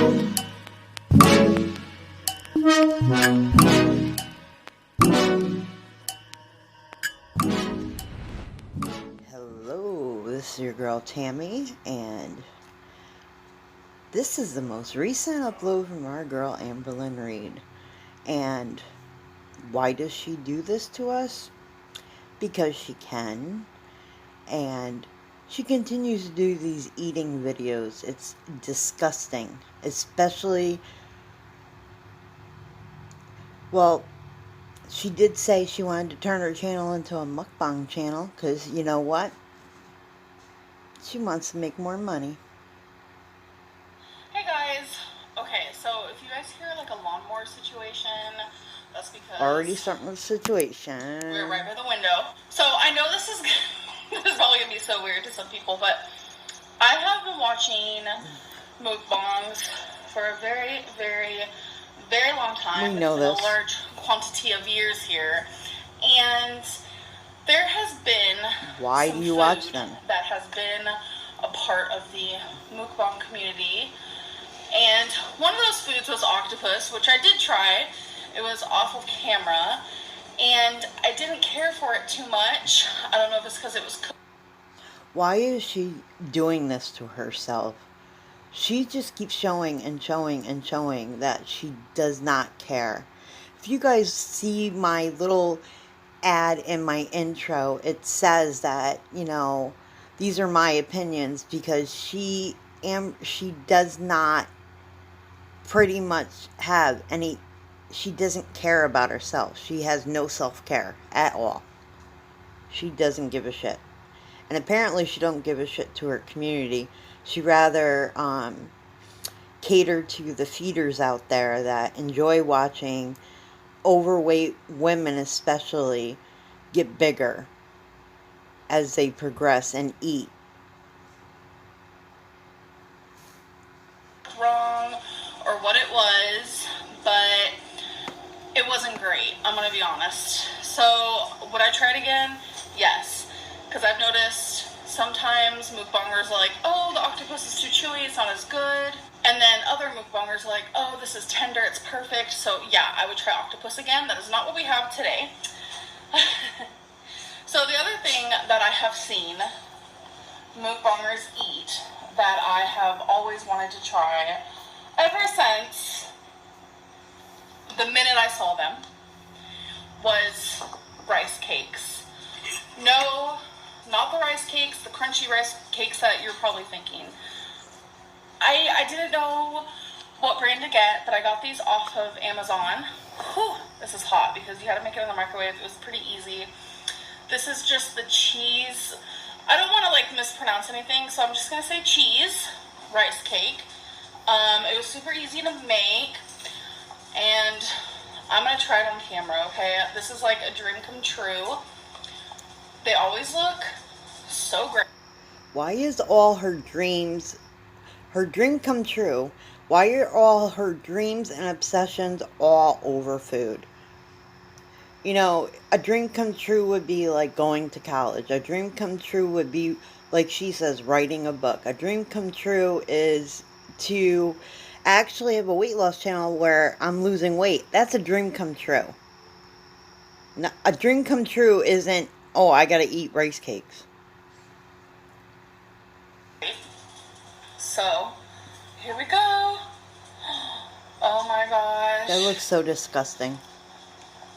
Hello, this is your girl Tammy, and this is the most recent upload from our girl Amberlynn Reid. And why does she do this to us? Because she can, and she continues to do these eating videos. It's disgusting, especially, well, she did say she wanted to turn her channel into a mukbang channel, because you know what? She wants to make more money. Hey guys, okay, so if you guys hear like a lawnmower situation, that's because Already starting with the situation. we're right by the window. So I know this is this is probably gonna be so weird to some people, but I have been watching mukbangs for a very, very, very long time. We know it's been this. a large quantity of years here, and there has been Why do you watch them? That has been a part of the mukbang community. And one of those foods was octopus, which I did try. It was off of camera, and I didn't care for it too much. I don't know if it's because it was cooked. Why is she doing this to herself? She just keeps showing and showing and showing that she does not care. If you guys see my little ad in my intro, it says that, you know, these are my opinions, because she does not pretty much have any, she doesn't care about herself. She has no self-care at all. She doesn't give a shit. And apparently she don't give a shit to her community. She rather cater to the feeders out there that enjoy watching overweight women especially get bigger as they progress and eat. Wrong or what it was, but it wasn't great, I'm gonna be honest. So would I try it again? Yes, because I've noticed sometimes mukbangers are like, oh, the octopus is too chewy, it's not as good. And then other mukbangers are like, oh, this is tender, it's perfect. So yeah, I would try octopus again. That is not what we have today. So the other thing that I have seen mukbangers eat that I have always wanted to try ever since the minute I saw them was rice cakes. No, not the rice cakes, the crunchy rice cakes that you're probably thinking. I didn't know what brand to get, but I got these off of Amazon. Whew, this is hot because you had to make it in the microwave. It was pretty easy. This is just the cheese. I don't want to like mispronounce anything, so I'm just going to say cheese rice cake. It was super easy to make, and I'm going to try it on camera, okay? This is like a dream come true. They always look so great. Why is all her dreams, her dream come true? Why are all her dreams and obsessions all over food? You know, a dream come true would be like going to college. A dream come true would be, like she says, writing a book. A dream come true is to actually have a weight loss channel where I'm losing weight. That's a dream come true. Now, a dream come true isn't, oh, I gotta eat rice cakes. So, here we go. Oh my gosh. That looks so disgusting.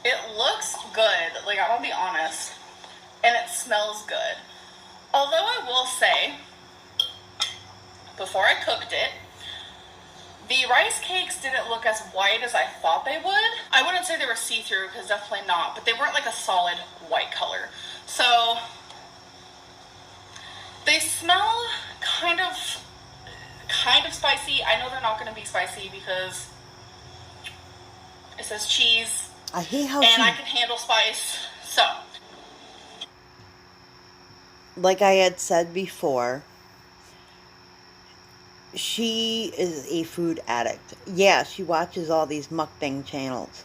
It looks good, like I'm gonna be honest, and it smells good. Although I will say, before I cooked it, the rice cakes didn't look as white as I thought they would. I wouldn't say they were see-through, because definitely not, but they weren't like a solid white color. So, they smell kind of spicy. I know they're not gonna be spicy because it says cheese. I hate how and I can handle spice, so. Like I had said before, she is a food addict. Yeah, she watches all these mukbang channels.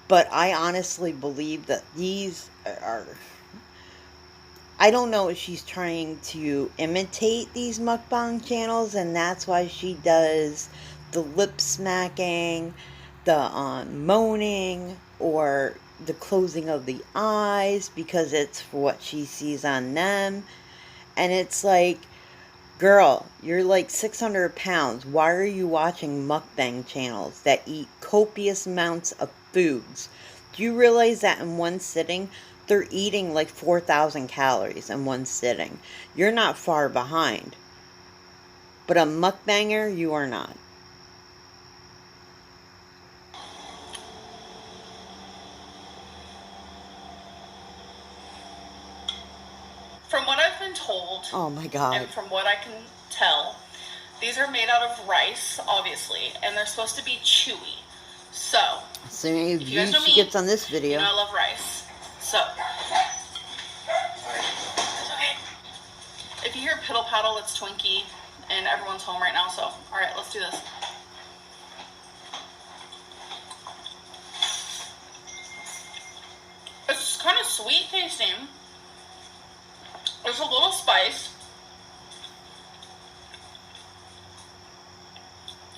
But I honestly believe that these are, I don't know if she's trying to imitate these mukbang channels, and that's why she does the lip smacking, the moaning, or the closing of the eyes because it's for what she sees on them. And it's like, girl, you're like 600 pounds. Why are you watching mukbang channels that eat copious amounts of foods? Do you realize that in one sitting, they're eating like 4,000 calories in one sitting? You're not far behind. But a mukbanger, you are not. From what I've been told, Oh my God. and from what I can tell, these are made out of rice, obviously, and they're supposed to be chewy. So, So if if you guys know she me, gets on this you video. know I love rice. So, okay. If you hear piddle paddle, it's Twinkie, and everyone's home right now. So, all right, let's do this. It's kind of sweet tasting. There's a little spice.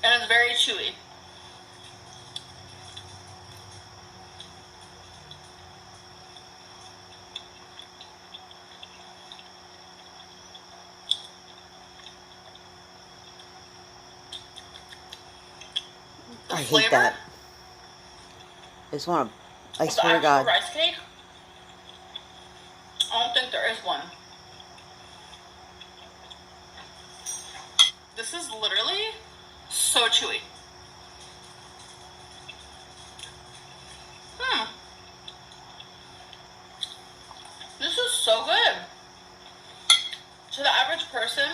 And it's very chewy. The I flavor hate that. I just want to, I of the swear to actual God. rice cake, I don't think there is one. This is literally so chewy. This is so good. To the average person,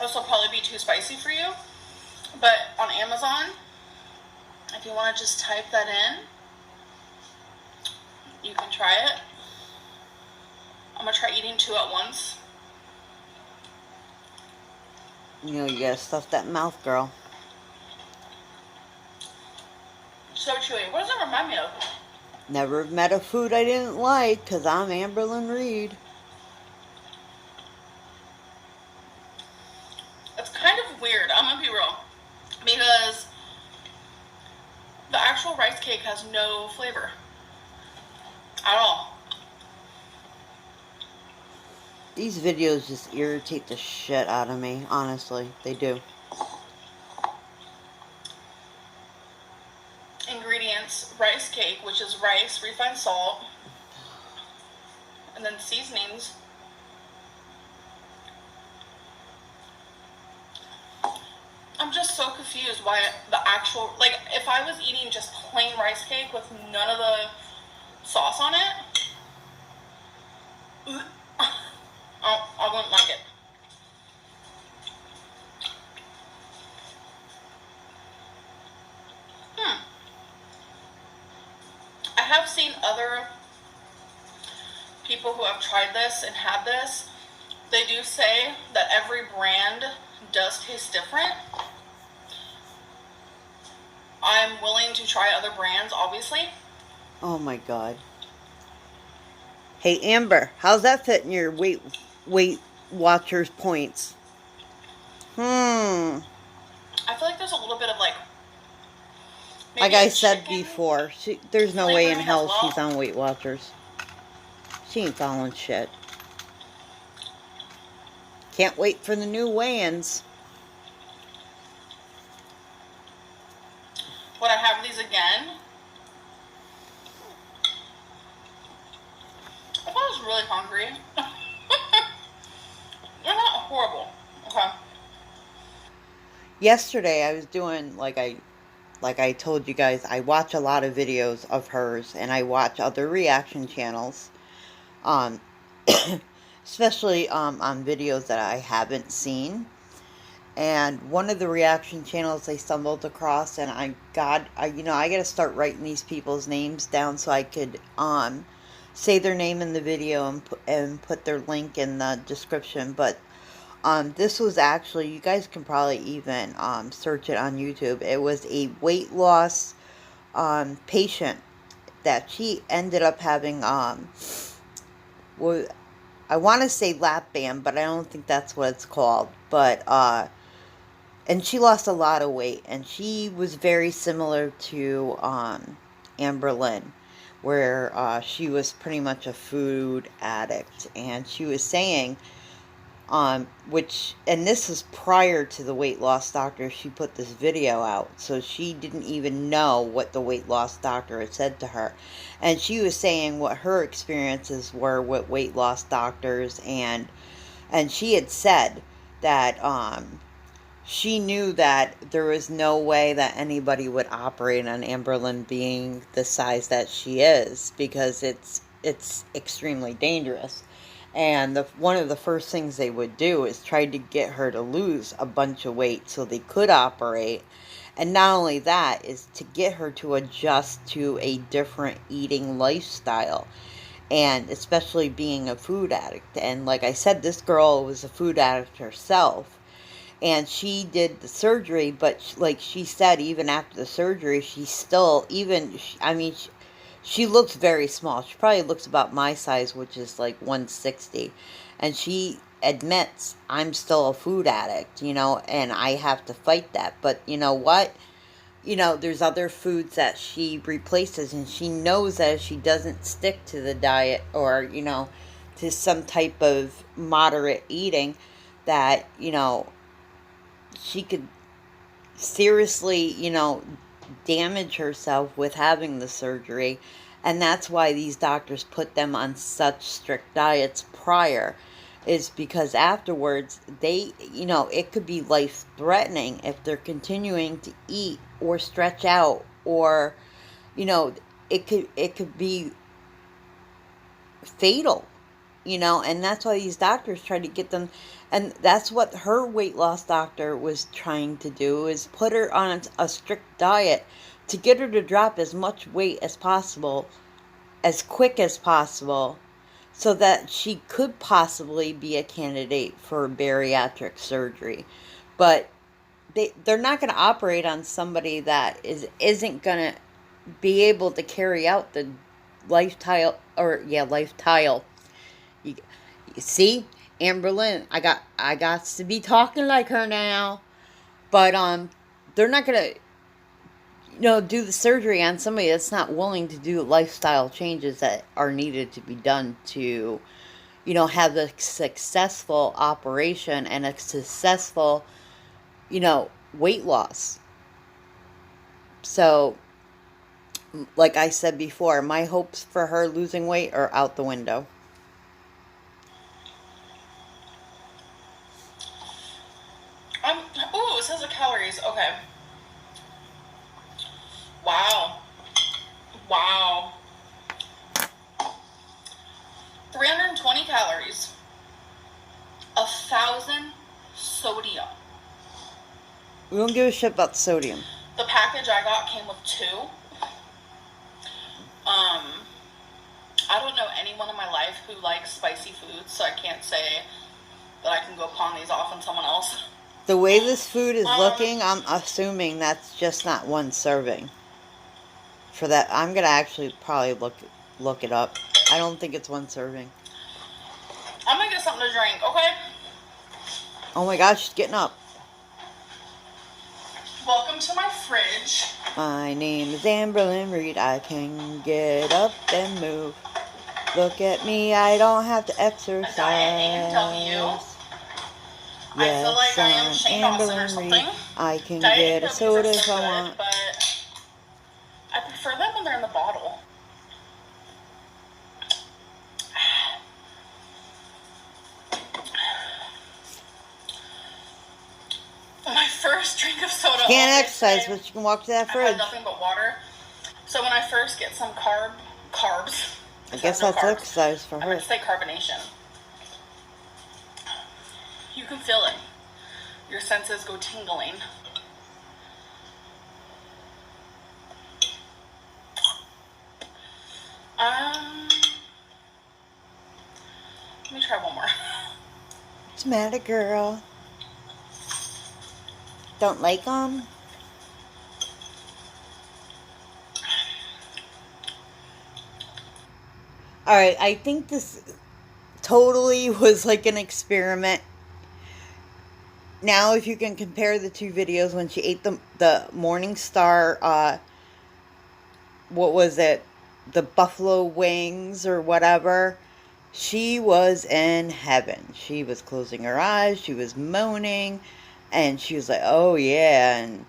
this will probably be too spicy for you. But on Amazon, if you want to just type that in, you can try it. I'm going to try eating 2 at once. You know, you gotta stuff that mouth, girl. So chewy. What does it remind me of? Never met a food I didn't like, because I'm Amberlynn Reid. It's kind of weird, I'm going to be real. Because the actual rice cake has no flavor at all. These videos just irritate the shit out of me, honestly. They do. Ingredients: rice cake, which is rice, refined salt, and then seasonings. I'm just so confused why the actual, like, if I was eating just plain rice cake with none of the sauce on it, I wouldn't like it. I have seen other people who have tried this and had this. They do say that every brand does taste different. I'm willing to try other brands, obviously. Oh my God. Hey, Amber, how's that fit in your Weight Watchers points? I feel like there's a little bit of like, Like I said before, there's no way in flavoring hell as well. she's on Weight Watchers. She ain't following shit. Can't wait for the new weigh-ins. Would I have these again? If I was really hungry. They're not horrible. Okay. Yesterday I was doing, like I told you guys, I watch a lot of videos of hers, and I watch other reaction channels. Especially on videos that I haven't seen. And one of the reaction channels I stumbled across, and I gotta start writing these people's names down so I could say their name in the video and put their link in the description. But this was actually, you guys can probably even search it on YouTube. It was a weight loss patient that she ended up having well, I want to say lap band, but I don't think that's what it's called. But and she lost a lot of weight, and she was very similar to Amberlynn, where she was pretty much a food addict, and she was saying, which, and this is prior to the weight loss doctor, she put this video out, so she didn't even know what the weight loss doctor had said to her, and she was saying what her experiences were with weight loss doctors, and she had said that she knew that there was no way that anybody would operate on Amberlynn being the size that she is, because it's extremely dangerous. And one of the first things they would do is try to get her to lose a bunch of weight so they could operate. And not only that, is to get her to adjust to a different eating lifestyle. And especially being a food addict. And like I said, this girl was a food addict herself. And she did the surgery, but like she said, even after the surgery, she still, she looks very small. She probably looks about my size, which is like 160. And she admits, I'm still a food addict, and I have to fight that. But you know what? There's other foods that she replaces, and she knows that if she doesn't stick to the diet, or, to some type of moderate eating, that, she could seriously, damage herself with having the surgery. And that's why these doctors put them on such strict diets prior, is because afterwards it could be life threatening if they're continuing to eat or stretch out, or it could be fatal, and that's why these doctors try to get them. And that's what her weight loss doctor was trying to do, is put her on a strict diet to get her to drop as much weight as possible, as quick as possible, so that she could possibly be a candidate for bariatric surgery. But they're not going to operate on somebody that isn't going to be able to carry out the lifestyle. You, you see, Amberlynn, I got to be talking like her now. But they're not gonna do the surgery on somebody that's not willing to do the lifestyle changes that are needed to be done to have a successful operation and a successful weight loss. So like I said before, my hopes for her losing weight are out the window. Ooh, it says the calories. Okay. Wow. Wow. 320 calories. 1,000 sodium. We don't give a shit about the sodium. The package I got came with 2. I don't know anyone in my life who likes spicy foods, so I can't say that I can go pawn these off on someone else. The way this food is looking, I'm assuming that's just not one serving. For that, I'm gonna actually probably look it up. I don't think it's one serving. I'm gonna get something to drink, okay? Oh my gosh, she's getting up. Welcome to my fridge. My name is Amberlynn Reid. I can get up and move. Look at me, I don't have to exercise. A diet A&W. Yes, I feel like I am Shane Dawson or something. I can Diet get a soda if so I good, want. but I prefer them when they're in the bottle. My first drink of soda. You can't exercise, but you can walk to that I fridge. had nothing but water. So when I first get some carbs. I guess that's exercise for I'm her. going to say carbonation. You can feel it. Your senses go tingling. Let me try one more. What's the matter, girl? Don't like them? Alright, I think this totally was like an experiment. Now, if you can compare the two videos when she ate the Morning Star, what was it? The buffalo wings or whatever. She was in heaven. She was closing her eyes. She was moaning. And she was like, oh, yeah. And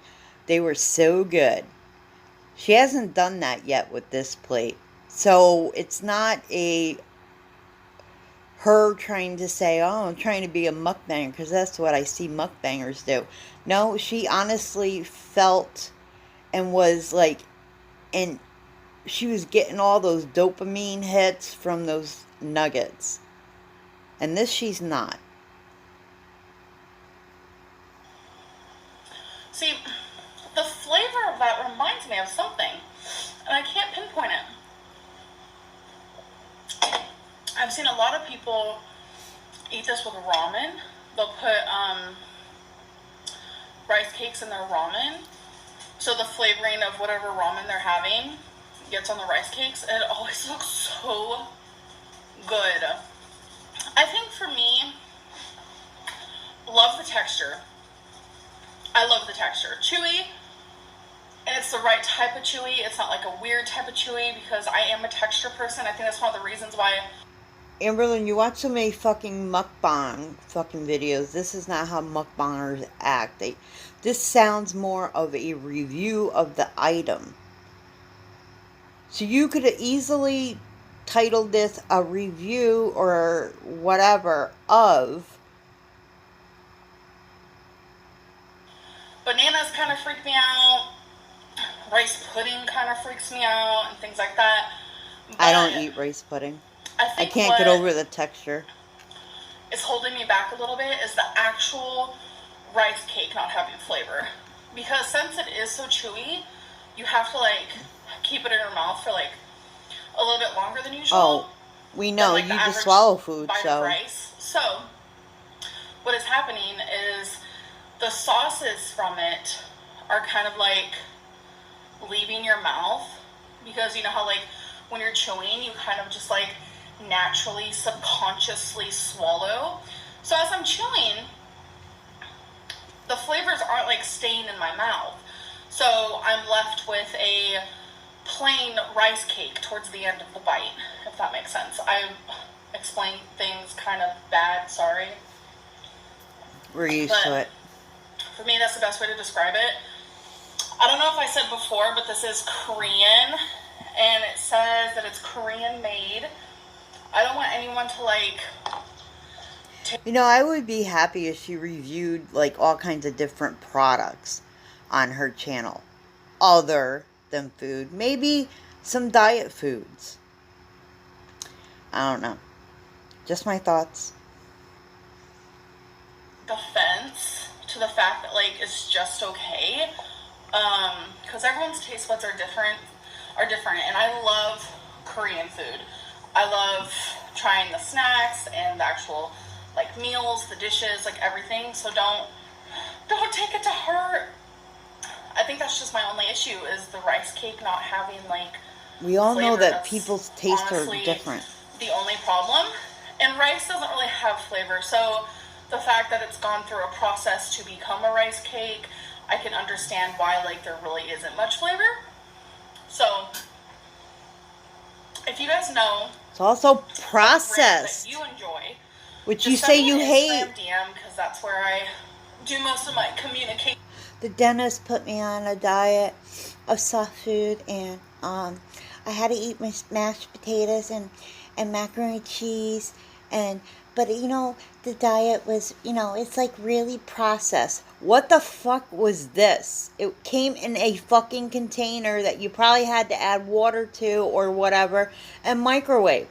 they were so good. She hasn't done that yet with this plate. So it's not her trying to say, oh, I'm trying to be a mukbanger, because that's what I see mukbangers do. No, she honestly felt and was like, and she was getting all those dopamine hits from those nuggets. And this she's not. See, the flavor of that reminds me of something, and I can't pinpoint it. I've seen a lot of people eat this with ramen. They'll put rice cakes in their ramen, so the flavoring of whatever ramen they're having gets on the rice cakes, and it always looks so good. I think for me, love the texture. I love the texture. Chewy, and it's the right type of chewy. It's not like a weird type of chewy, because I am a texture person. I think that's one of the reasons why. Amberlynn, you watch so many fucking mukbang fucking videos. This is not how mukbangers act. This sounds more of a review of the item. So you could have easily titled this a review or whatever of. Bananas kind of freak me out. Rice pudding kind of freaks me out, and things like that. But I don't eat rice pudding. I can't get over the texture. It's holding me back a little bit is the actual rice cake not having flavor. Because since it is so chewy, you have to like keep it in your mouth for like a little bit longer than usual. Oh, we know, you just swallow food, so. Rice. So, what is happening is the sauces from it are kind of like leaving your mouth, because you know how like when you're chewing, you kind of just like naturally, subconsciously swallow. So as I'm chewing, the flavors aren't like staying in my mouth. So I'm left with a plain rice cake towards the end of the bite, if that makes sense. I explain things kind of bad, sorry. We're used to it. For me, that's the best way to describe it. I don't know if I said before, but this is Korean, and it says that it's Korean made. I don't want anyone to like. You know, I would be happy if she reviewed like all kinds of different products on her channel, other than food. Maybe some diet foods. I don't know. Just my thoughts. Offense to the fact that like it's just okay, because everyone's taste buds are different, and I love Korean food. I love trying the snacks and the actual like meals, the dishes, like everything. So don't take it to heart. I think that's just my only issue is the rice cake not having like. We all know that people's tastes are different. The only problem, and rice doesn't really have flavor. So the fact that it's gone through a process to become a rice cake, I can understand why like there really isn't much flavor. So if you guys know, it's also processed. That you enjoy, which you say you hate. DM, because that's where I do most of my communication. The dentist put me on a diet of soft food, and I had to eat my mashed potatoes and macaroni and cheese, but you know, the diet was, you know, it's like really processed. What the fuck was this? It came in a fucking container that you probably had to add water to or whatever and microwave.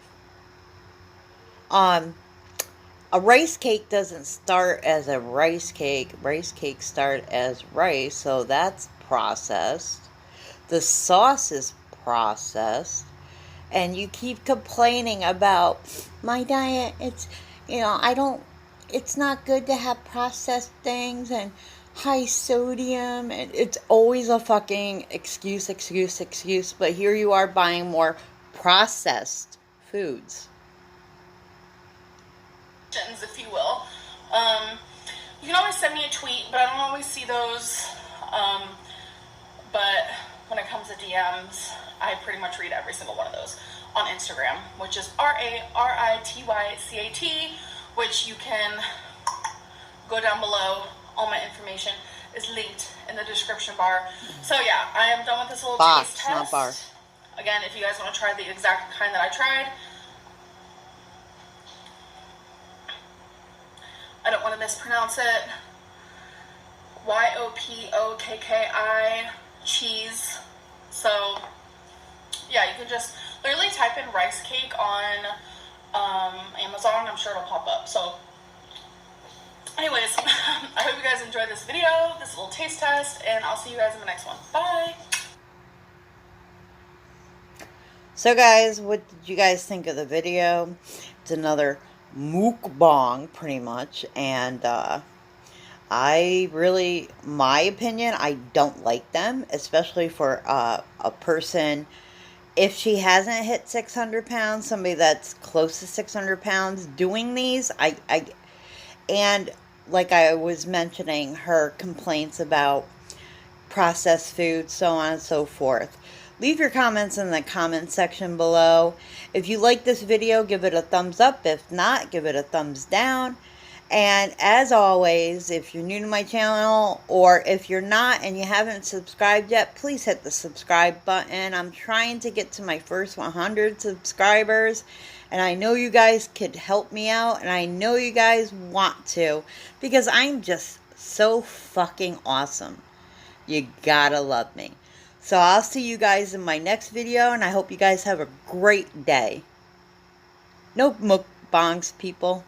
A rice cake doesn't start as a rice cake. Rice cakes start as rice, so that's processed. The sauce is processed. And you keep complaining about my diet. It's, you know, it's not good to have processed things and high sodium. And it's always a fucking excuse. But here you are buying more processed foods. If you will. You can always send me a tweet, but I don't always see those. But when it comes to DMs, I pretty much read every single one of those on Instagram, which is RARITYCAT, which you can go down below. All my information is linked in the description bar. So yeah, I am done with this little taste test. Not bar. Again, if you guys want to try the exact kind that I tried, I don't want to mispronounce it. YOPOKKI cheese. So yeah, you can just literally type in rice cake on Amazon. I'm sure it'll pop up. So anyways, I hope you guys enjoyed this video, this little taste test, and I'll see you guys in the next one. Bye. So guys, what did you guys think of the video? It's another mukbang, pretty much, and my opinion, I don't like them, especially for a person, if she hasn't hit 600 pounds, somebody that's close to 600 pounds doing these, and like I was mentioning, her complaints about processed food, so on and so forth. Leave your comments in the comment section below. If you like this video, give it a thumbs up. If not, give it a thumbs down. And as always, if you're new to my channel, or if you're not and you haven't subscribed yet, please hit the subscribe button. I'm trying to get to my first 100 subscribers, and I know you guys could help me out, and I know you guys want to, because I'm just so fucking awesome. You gotta love me. So I'll see you guys in my next video, and I hope you guys have a great day. No mukbangs, people.